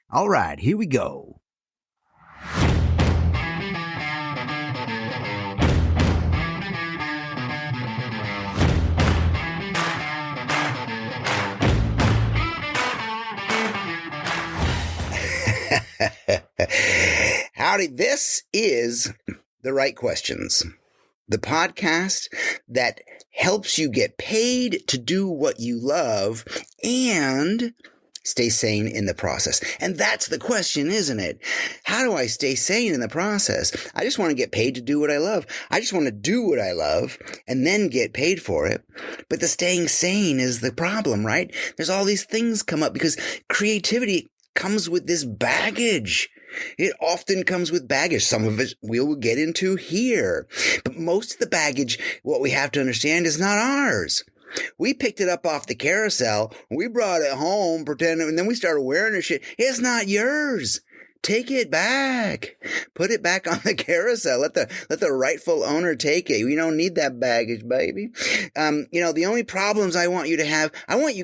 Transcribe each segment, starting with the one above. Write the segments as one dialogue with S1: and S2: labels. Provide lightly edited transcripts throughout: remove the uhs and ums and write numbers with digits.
S1: All right, here we go. Howdy, this is The Right Questions, the podcast that helps you get paid to do what you love and stay sane in the process. And that's the question, isn't it? How do I stay sane in the process? I just want to get paid to do what I love. I just want to do what I love and then get paid for it. But the staying sane is the problem, right? There's all these things come up because creativity comes with this baggage. It often comes with baggage. Some of it we will get into here. But most of the baggage, what we have to understand, is not ours. We picked it up off the carousel. We brought it home, pretending, and then we started wearing the shit. It's not yours. Take it back. Put it back on the carousel. Let the rightful owner take it. We don't need that baggage, baby. The only problems I want you to have, I want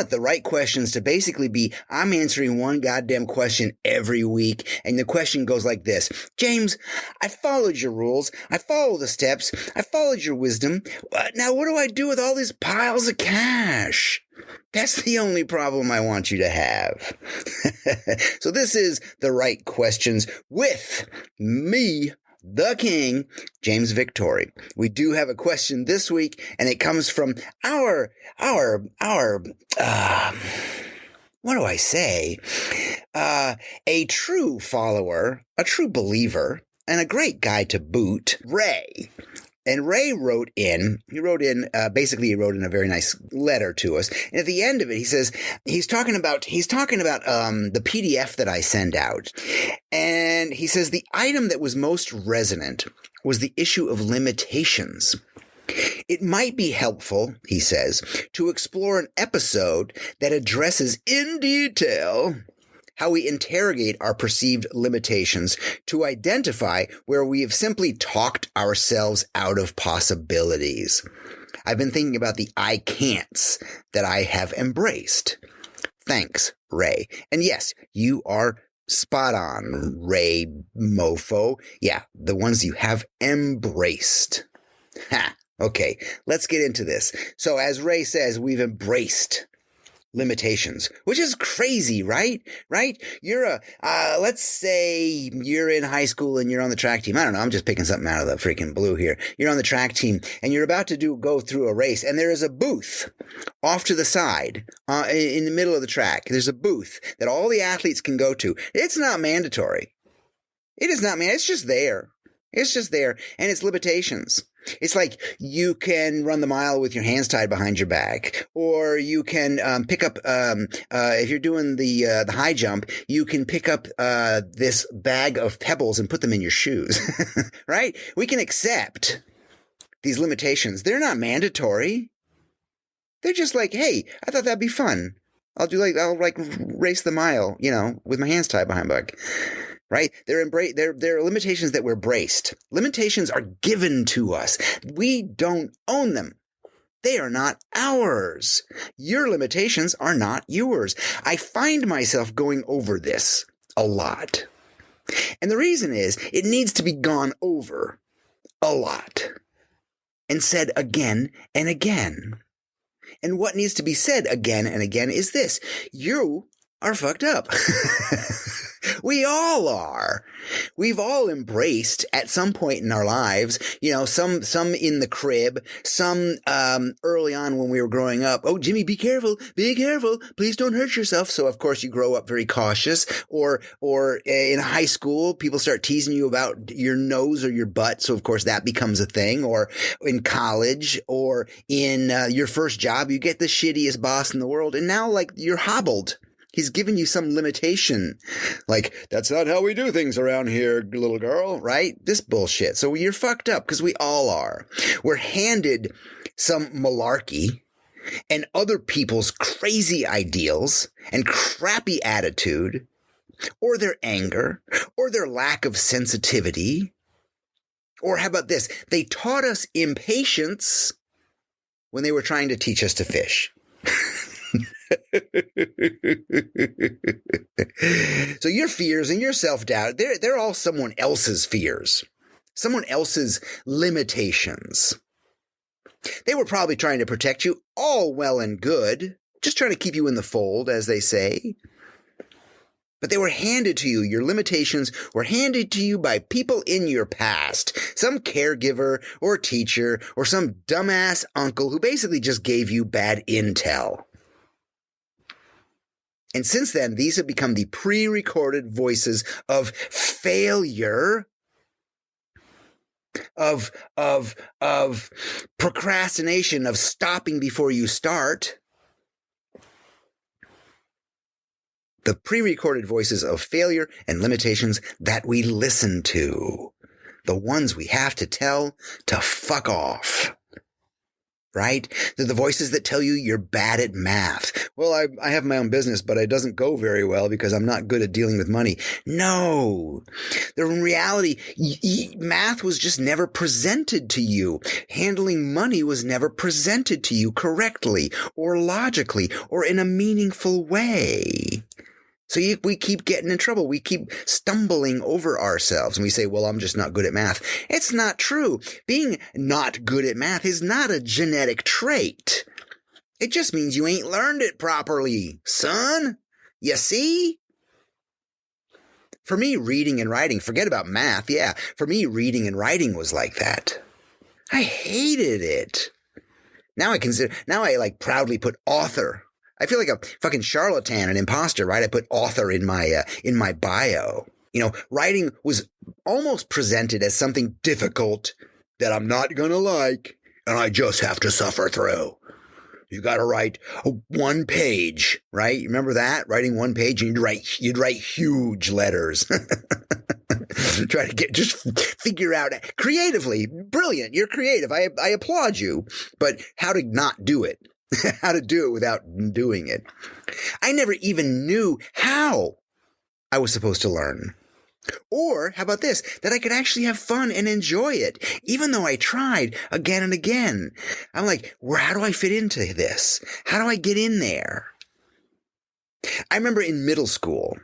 S1: the right questions to basically be, I'm answering one goddamn question every week. And the question goes like this: James, I followed your rules. I followed the steps. I followed your wisdom. Now what do I do with all these piles of cash? That's the only problem I want you to have. So this is The Right Questions with me, the King, James Victori. We do have a question this week, and it comes from what do I say? A true follower, a true believer, and a great guy to boot, Ray. And Ray wrote in a very nice letter to us. And at the end of it, he says, he's talking about the PDF that I send out. And he says, the item that was most resonant was the issue of limitations. It might be helpful, he says, to explore an episode that addresses in detail how we interrogate our perceived limitations to identify where we have simply talked ourselves out of possibilities. I've been thinking about the I can'ts that I have embraced. Thanks, Ray. And yes, you are spot on, Ray Mofo. Yeah, the ones you have embraced. Ha! Okay, let's get into this. So as Ray says, we've embraced limitations, which is crazy, right? You're let's say you're in high school and you're on the track team. I don't know. I'm just picking something out of the freaking blue here. You're on the track team and you're about to go through a race, and there is a booth off to the side, in the middle of the track. There's a booth that all the athletes can go to. It's not mandatory. It is not, man. It's just there. It's just there, and it's limitations. It's like you can run the mile with your hands tied behind your back, or you can pick up, if you're doing the high jump, you can pick up this bag of pebbles and put them in your shoes, right? We can accept these limitations. They're not mandatory. They're just like, hey, I thought that'd be fun. I'll race the mile, with my hands tied behind my back. Right? They're limitations that we're braced. Limitations are given to us. We don't own them. They are not ours. Your limitations are not yours. I find myself going over this a lot. And the reason is it needs to be gone over a lot and said again and again. And what needs to be said again and again is this: you are fucked up. We all are. We've all embraced at some point in our lives, some in the crib, some early on when we were growing up. Oh, Jimmy, be careful, please don't hurt yourself. So of course you grow up very cautious. Or in high school, people start teasing you about your nose or your butt. So of course that becomes a thing. Or in college, or in your first job, you get the shittiest boss in the world, and now you're hobbled. He's given you some limitation. Like, that's not how we do things around here, little girl, right? This bullshit. So you're fucked up, because we all are. We're handed some malarkey and other people's crazy ideals and crappy attitude, or their anger, or their lack of sensitivity. Or how about this? They taught us impatience when they were trying to teach us to fish. So your fears and your self-doubt, they're all someone else's fears, someone else's limitations. They were probably trying to protect you, all well and good, just trying to keep you in the fold, as they say. But they were handed to you. Your limitations were handed to you by people in your past. Some caregiver or teacher or some dumbass uncle who basically just gave you bad intel. And since then, these have become the pre-recorded voices of failure, of procrastination, of stopping before you start. The pre-recorded voices of failure and limitations that we listen to. The ones we have to tell to fuck off. Right? They're the voices that tell you you're bad at math. Well, I have my own business, but it doesn't go very well because I'm not good at dealing with money. No. In reality, math was just never presented to you. Handling money was never presented to you correctly or logically or in a meaningful way. So we keep getting in trouble. We keep stumbling over ourselves and we say, well, I'm just not good at math. It's not true. Being not good at math is not a genetic trait. It just means you ain't learned it properly, son. You see? For me, reading and writing, forget about math. Yeah, for me, reading and writing was like that. I hated it. Now I proudly put author. I feel like a fucking charlatan, an imposter, right? I put author in my bio. You know, writing was almost presented as something difficult that I'm not gonna like, and I just have to suffer through. You got to write one page, right? You remember that? Writing one page, and you'd write huge letters. Try to just figure out creatively. Brilliant. You're creative. I applaud you. But how to not do it. How to do it without doing it. I never even knew how I was supposed to learn. Or, how about this, that I could actually have fun and enjoy it, even though I tried again and again. I'm like, how do I fit into this? How do I get in there? I remember in middle school,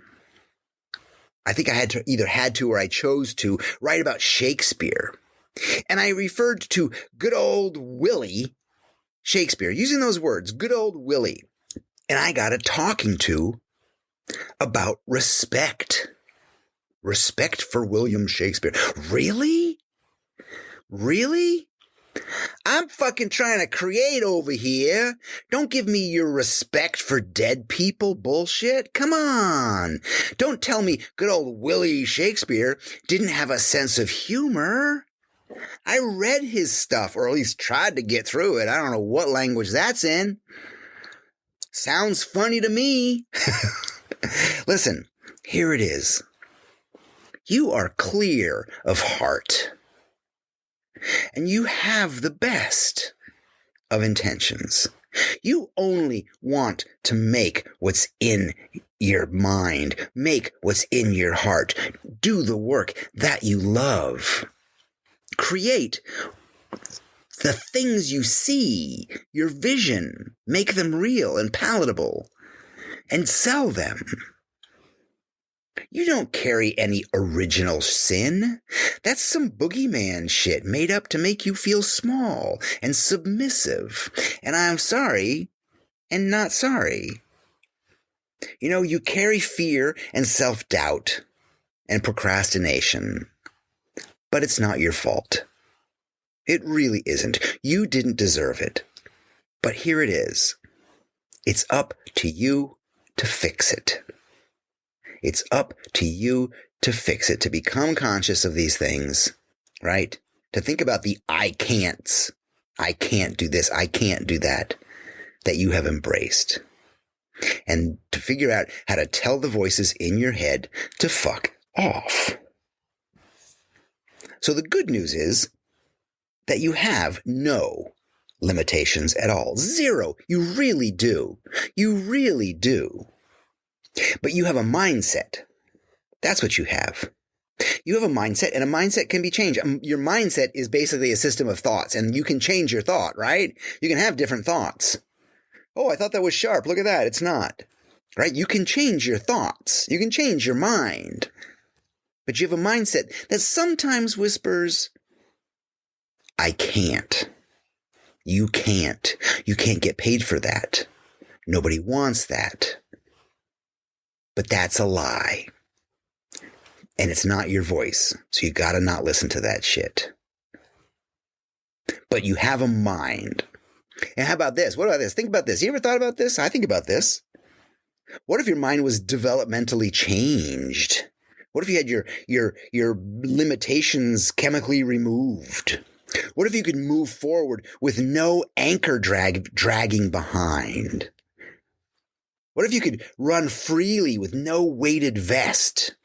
S1: I think I had to or I chose to write about Shakespeare. And I referred to good old Willie Shakespeare, using those words, good old Willie. And I got a talking to about respect. Respect for William Shakespeare. Really? Really? I'm fucking trying to create over here. Don't give me your respect for dead people bullshit. Come on. Don't tell me good old Willie Shakespeare didn't have a sense of humor. I read his stuff, or at least tried to get through it. I don't know what language that's in. Sounds funny to me. Listen, here it is. You are clear of heart, and you have the best of intentions. You only want to make what's in your mind, make what's in your heart, do the work that you love. Create the things you see, your vision, make them real and palatable, and sell them. You don't carry any original sin. That's some boogeyman shit made up to make you feel small and submissive. And I'm sorry and not sorry. You know, you carry fear and self-doubt and procrastination. But it's not your fault. It really isn't. You didn't deserve it. But here it is. It's up to you to fix it. It's up to you to fix it, to become conscious of these things, right? To think about the I can'ts. I can't do this. I can't do that you have embraced. And to figure out how to tell the voices in your head to fuck off. So the good news is that you have no limitations at all. Zero. You really do. You really do. But you have a mindset. That's what you have. You have a mindset, and a mindset can be changed. Your mindset is basically a system of thoughts, and you can change your thought, right? You can have different thoughts. Oh, I thought that was sharp. Look at that. It's not. Right? You can change your thoughts. You can change your mind. But you have a mindset that sometimes whispers, I can't. You can't. You can't get paid for that. Nobody wants that. But that's a lie. And it's not your voice. So you gotta not listen to that shit. But you have a mind. And how about this? What about this? Think about this. You ever thought about this? I think about this. What if your mind was developmentally changed? What if you had your limitations chemically removed? What if you could move forward with no anchor dragging behind? What if you could run freely with no weighted vest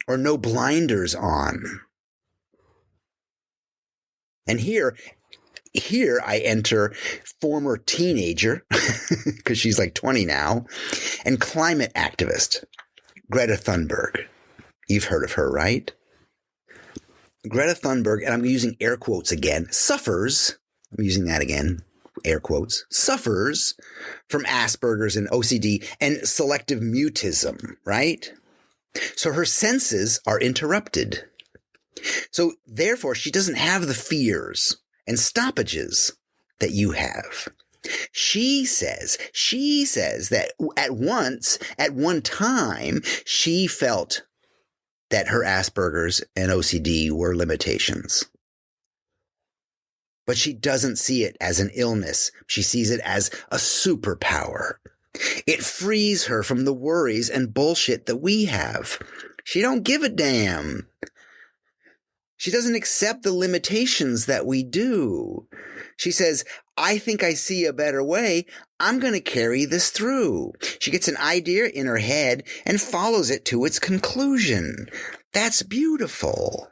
S1: or no blinders on? And here I enter former teenager, because she's like 20 now, and climate activist, Greta Thunberg. You've heard of her, right? Greta Thunberg, and I'm using air quotes again, suffers, I'm using that again, air quotes, suffers from Asperger's and OCD and selective mutism, right? So her senses are interrupted. So therefore, she doesn't have the fears and stoppages that you have. She says that at one time, she felt that her Asperger's and OCD were limitations. But she doesn't see it as an illness. She sees it as a superpower. It frees her from the worries and bullshit that we have. She don't give a damn. She doesn't accept the limitations that we do. She says, I think I see a better way. I'm going to carry this through. She gets an idea in her head and follows it to its conclusion. That's beautiful.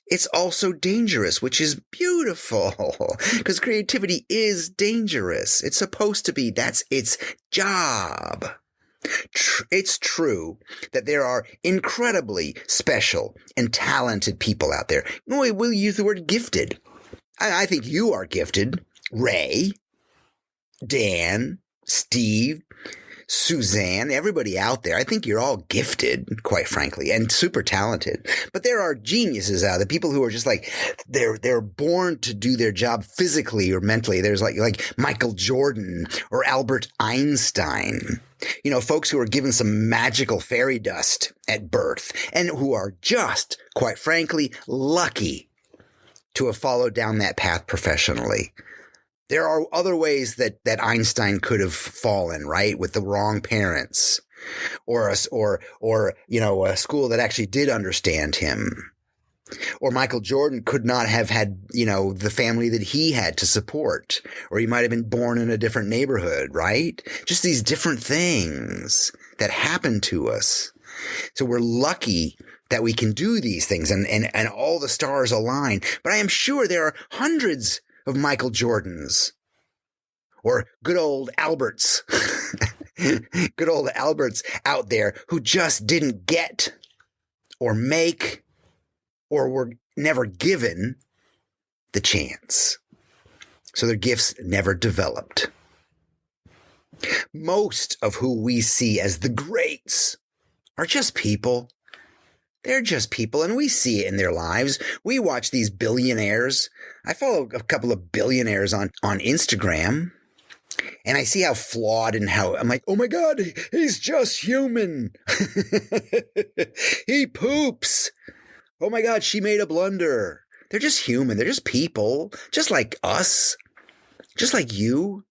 S1: It's also dangerous, which is beautiful, because creativity is dangerous. It's supposed to be. That's its job. It's true that there are incredibly special and talented people out there. We'll use the word gifted. I think you are gifted. Ray, Dan, Steve, Suzanne, everybody out there. I think you're all gifted, quite frankly, and super talented. But there are geniuses out there, people who are just like, they're born to do their job physically or mentally. There's like Michael Jordan or Albert Einstein. You know, folks who are given some magical fairy dust at birth and who are just, quite frankly, lucky to have followed down that path professionally. There are other ways that Einstein could have fallen, right? With the wrong parents or a school that actually did understand him. Or Michael Jordan could not have had, the family that he had to support, or he might have been born in a different neighborhood, right? Just these different things that happen to us. So we're lucky that we can do these things and all the stars align. But I am sure there are hundreds of Michael Jordans or good old Alberts, good old Alberts out there who just didn't get or make or were never given the chance. So their gifts never developed. Most of who we see as the greats are just people. They're just people, and we see it in their lives. We watch these billionaires. I follow a couple of billionaires on Instagram, and I see how flawed and how I'm like, oh my God, he's just human. He poops. Oh my God, she made a blunder. They're just human. They're just people, just like us, just like you.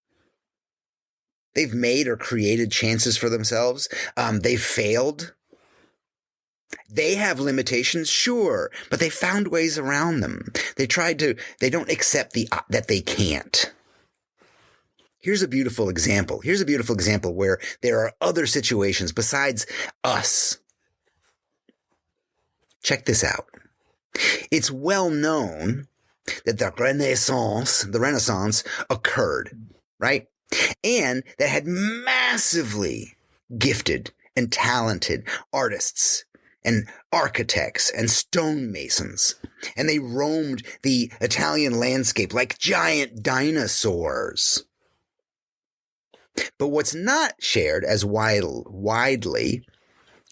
S1: They've made or created chances for themselves. They've failed. They have limitations, sure, but they found ways around them. They don't accept that they can't. Here's a beautiful example. Here's a beautiful example where there are other situations besides us. Check this out. It's well known that the Renaissance occurred, right? And that had massively gifted and talented artists and architects and stonemasons. And they roamed the Italian landscape like giant dinosaurs. But what's not shared as widely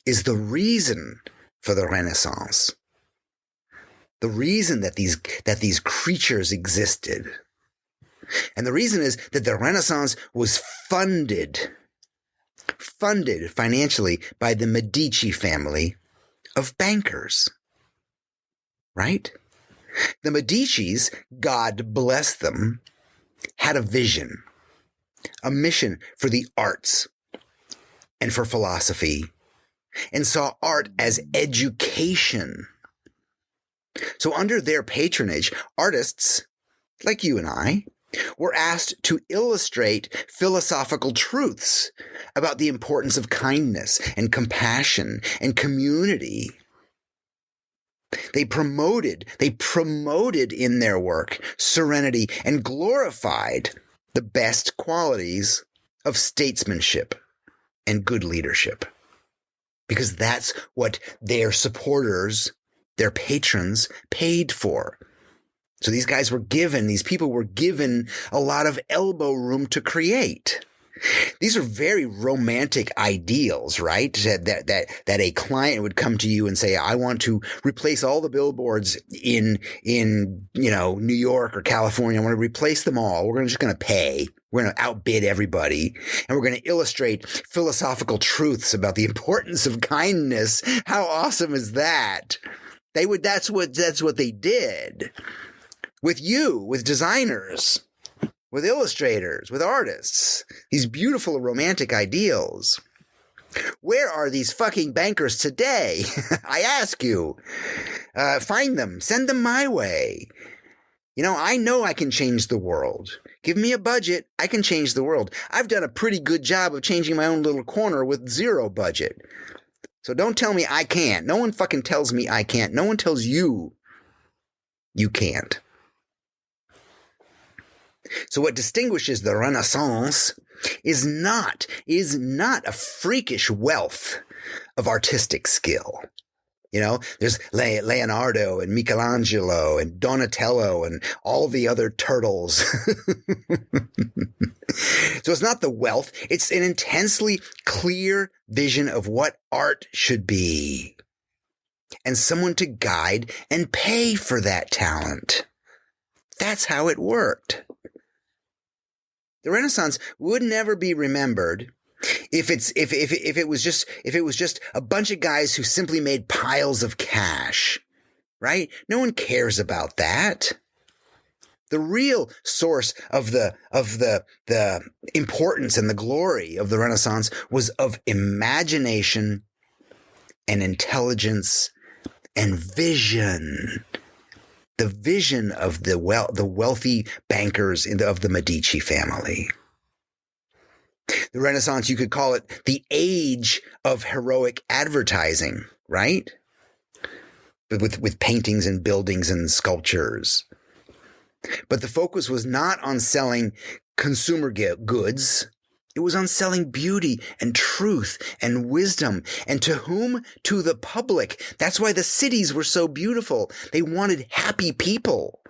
S1: is the reason for the Renaissance. The reason that these creatures existed. And the reason is that the Renaissance was funded financially by the Medici family of bankers. Right? The Medicis, God bless them, had a vision, a mission for the arts and for philosophy, and saw art as education. So under their patronage, artists like you and I were asked to illustrate philosophical truths about the importance of kindness and compassion and community. They promoted in their work serenity and glorified the best qualities of statesmanship and good leadership. Because that's what their supporters, their patrons, paid for. So these people were given a lot of elbow room to create. These are very romantic ideals, right? That a client would come to you and say, I want to replace all the billboards in New York or California. I want to replace them all. We're just going to pay. We're going to outbid everybody. And we're going to illustrate philosophical truths about the importance of kindness. How awesome is that? That's what they did. With designers, with illustrators, with artists, these beautiful romantic ideals. Where are these fucking bankers today? I ask you. Find them. Send them my way. I know I can change the world. Give me a budget. I can change the world. I've done a pretty good job of changing my own little corner with zero budget. So don't tell me I can't. No one fucking tells me I can't. No one tells you can't. So what distinguishes the Renaissance is not a freakish wealth of artistic skill. There's Leonardo and Michelangelo and Donatello and all the other turtles. So it's not the wealth. It's an intensely clear vision of what art should be. And someone to guide and pay for that talent. That's how it worked. The Renaissance would never be remembered if it was just a bunch of guys who simply made piles of cash, right? No one cares about that. The real source of the importance and the glory of the Renaissance was of imagination and intelligence and vision. The vision of the wealthy bankers of the Medici family. The Renaissance, you could call it the age of heroic advertising, right? But with paintings and buildings and sculptures. But the focus was not on selling consumer goods. It was on selling beauty and truth and wisdom. And to whom? To the public. That's why the cities were so beautiful. They wanted happy people.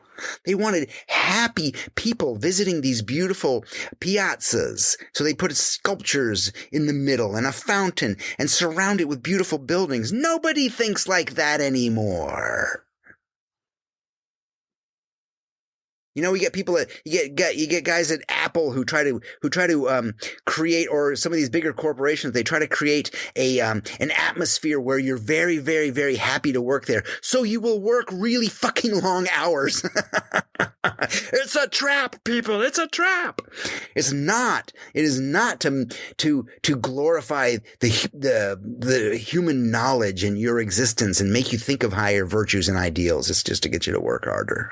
S1: They wanted happy people visiting these beautiful piazzas. So they put sculptures in the middle and a fountain and surround it with beautiful buildings. Nobody thinks like that anymore. We get people you get guys at Apple who try to create, or some of these bigger corporations, they try to create an atmosphere where you're very, very, very happy to work there. So you will work really fucking long hours. It's a trap, people. It's a trap. It's not. It is not to glorify the human knowledge and your existence and make you think of higher virtues and ideals. It's just to get you to work harder.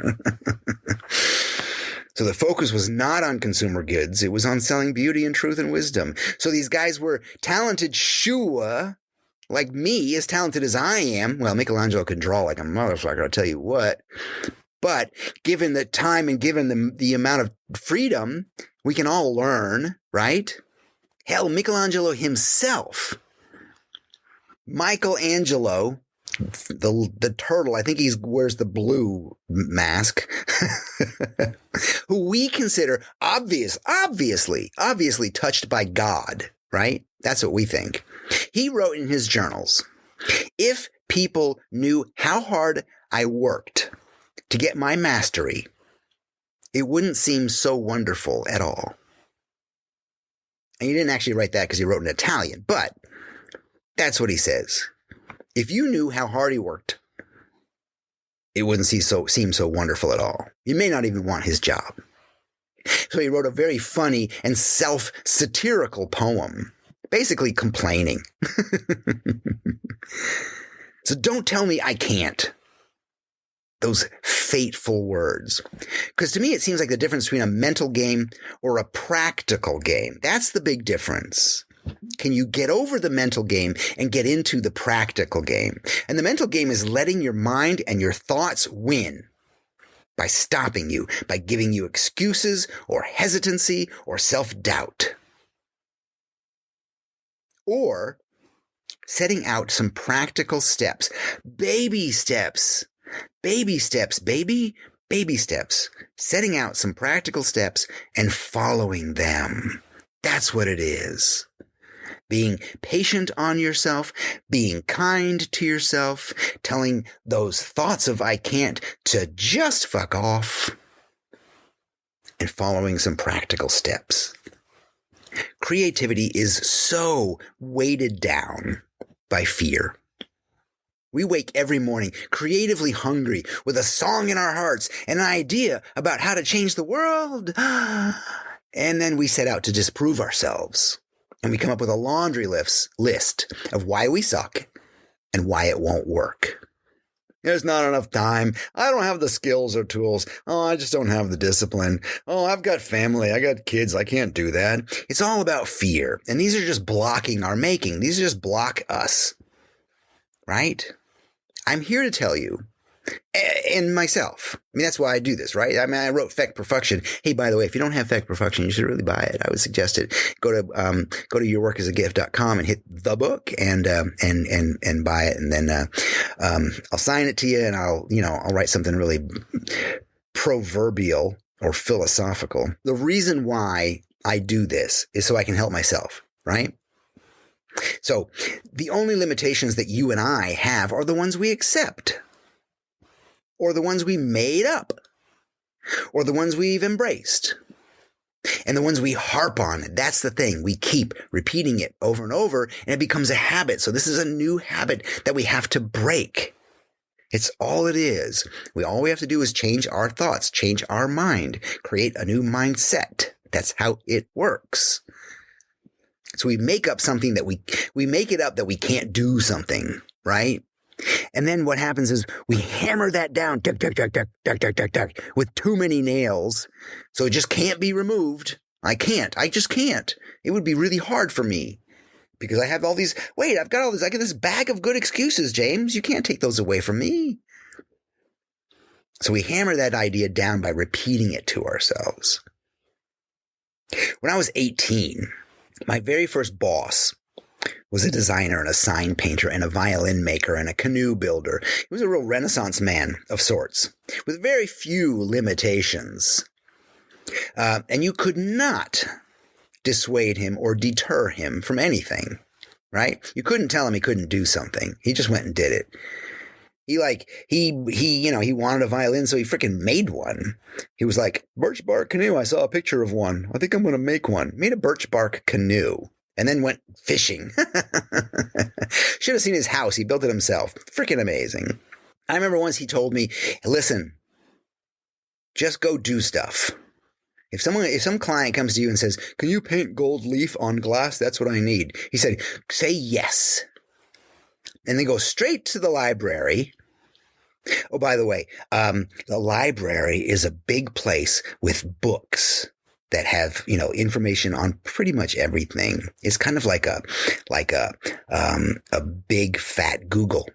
S1: So the focus was not on consumer goods. It was on selling beauty and truth and wisdom. So these guys were talented, sure, like me, as talented as I am. Well, Michelangelo can draw like a motherfucker, I'll tell you what. But given the time and given the amount of freedom, we can all learn, right? Hell, Michelangelo himself, Michelangelo, the turtle, I think he wears the blue mask, who we consider obviously touched by God, right? That's what we think. He wrote in his journals, if people knew how hard I worked to get my mastery, it wouldn't seem so wonderful at all. And he didn't actually write that because he wrote in Italian, but that's what he says. If you knew how hard he worked, it wouldn't seem so wonderful at all. You may not even want his job. So he wrote a very funny and self-satirical poem, basically complaining. So don't tell me I can't. Those fateful words. Because to me, it seems like the difference between a mental game or a practical game. That's the big difference. Can you get over the mental game and get into the practical game? And the mental game is letting your mind and your thoughts win by stopping you, by giving you excuses or hesitancy or self-doubt. Or setting out some practical steps, baby steps. Baby steps, baby steps. Setting out some practical steps and following them. That's what it is. Being patient on yourself, being kind to yourself, telling those thoughts of I can't to just fuck off, and following some practical steps. Creativity is so weighted down by fear. We wake every morning creatively hungry with a song in our hearts and an idea about how to change the world. And then we set out to disprove ourselves. And we come up with a laundry list of why we suck and why it won't work. There's not enough time. I don't have the skills or tools. Oh, I just don't have the discipline. Oh, I've got family. I got kids. I can't do that. It's all about fear. And these are just blocking our making. These just block us. Right? I'm here to tell you, and myself. I mean, that's why I do this, right? I mean, I wrote Feck Perfection. Hey, by the way, if you don't have Feck Perfection, you should really buy it. I would suggest it. Go to yourworkasagift.com and hit the book and buy it. And then I'll sign it to you, and I'll write something really proverbial or philosophical. The reason why I do this is so I can help myself, right? So the only limitations that you and I have are the ones we accept, or the ones we made up, or the ones we've embraced, and the ones we harp on. That's the thing. We keep repeating it over and over, and it becomes a habit. So this is a new habit that we have to break. It's all it is. All we have to do is change our thoughts, change our mind, create a new mindset. That's how it works. So we make up something that we make it up that we can't do something, right? And then what happens is we hammer that down, with too many nails. So it just can't be removed. I just can't. It would be really hard for me because I have all these, I got this bag of good excuses, James. You can't take those away from me. So we hammer that idea down by repeating it to ourselves. When I was 18, my very first boss was a designer and a sign painter and a violin maker and a canoe builder. He was a real Renaissance man of sorts with very few limitations. And you could not dissuade him or deter him from anything, right? You couldn't tell him he couldn't do something. He just went and did it. He wanted a violin, so he freaking made one. He was like, birch bark canoe. I saw a picture of one. I think I'm going to make one. Made a birch bark canoe and then went fishing. Should have seen his house. He built it himself. Freaking amazing. I remember once he told me, listen, just go do stuff. If some client comes to you and says, can you paint gold leaf on glass? That's what I need. He said, say yes. And then go straight to the library. Oh, by the way, the library is a big place with books that have, information on pretty much everything. It's kind of like a big fat Google.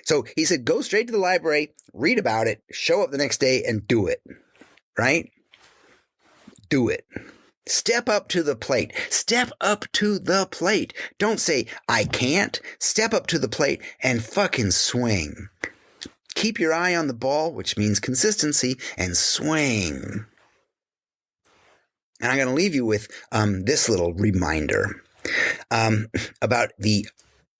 S1: So he said, go straight to the library, read about it, show up the next day and do it. Right? Do it. Step up to the plate. Step up to the plate. Don't say, I can't. Step up to the plate and fucking swing. Keep your eye on the ball, which means consistency, and swing. And I'm going to leave you with this little reminder about the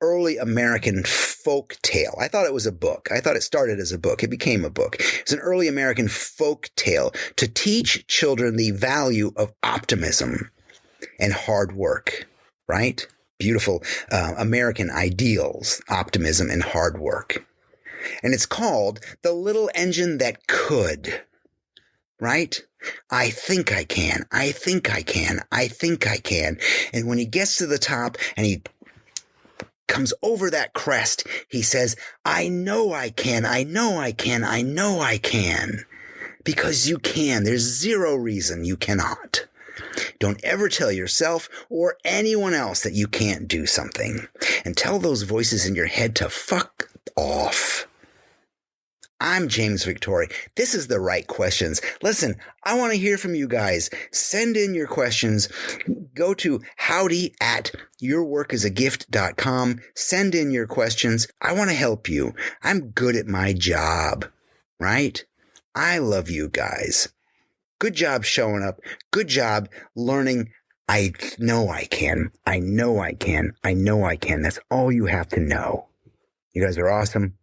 S1: early American folk tale. I thought it was a book. I thought it started as a book. It became a book. It's an early American folk tale to teach children the value of optimism and hard work, right? Beautiful American ideals, optimism and hard work. And it's called The Little Engine That Could, right? I think I can. I think I can. I think I can. And when he gets to the top and he comes over that crest, he says, I know I can. I know I can. I know I can. Because you can. There's zero reason you cannot. Don't ever tell yourself or anyone else that you can't do something. And tell those voices in your head to fuck off. I'm James Victori. This is The Right Questions. Listen, I want to hear from you guys. Send in your questions. Go to howdy@yourworkasagift.com. Send in your questions. I want to help you. I'm good at my job, right? I love you guys. Good job showing up. Good job learning. I know I can. I know I can. I know I can. That's all you have to know. You guys are awesome.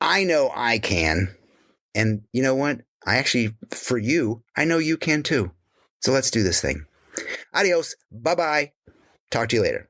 S1: I know I can. And you know what? For you, I know you can too. So let's do this thing. Adios. Bye-bye. Talk to you later.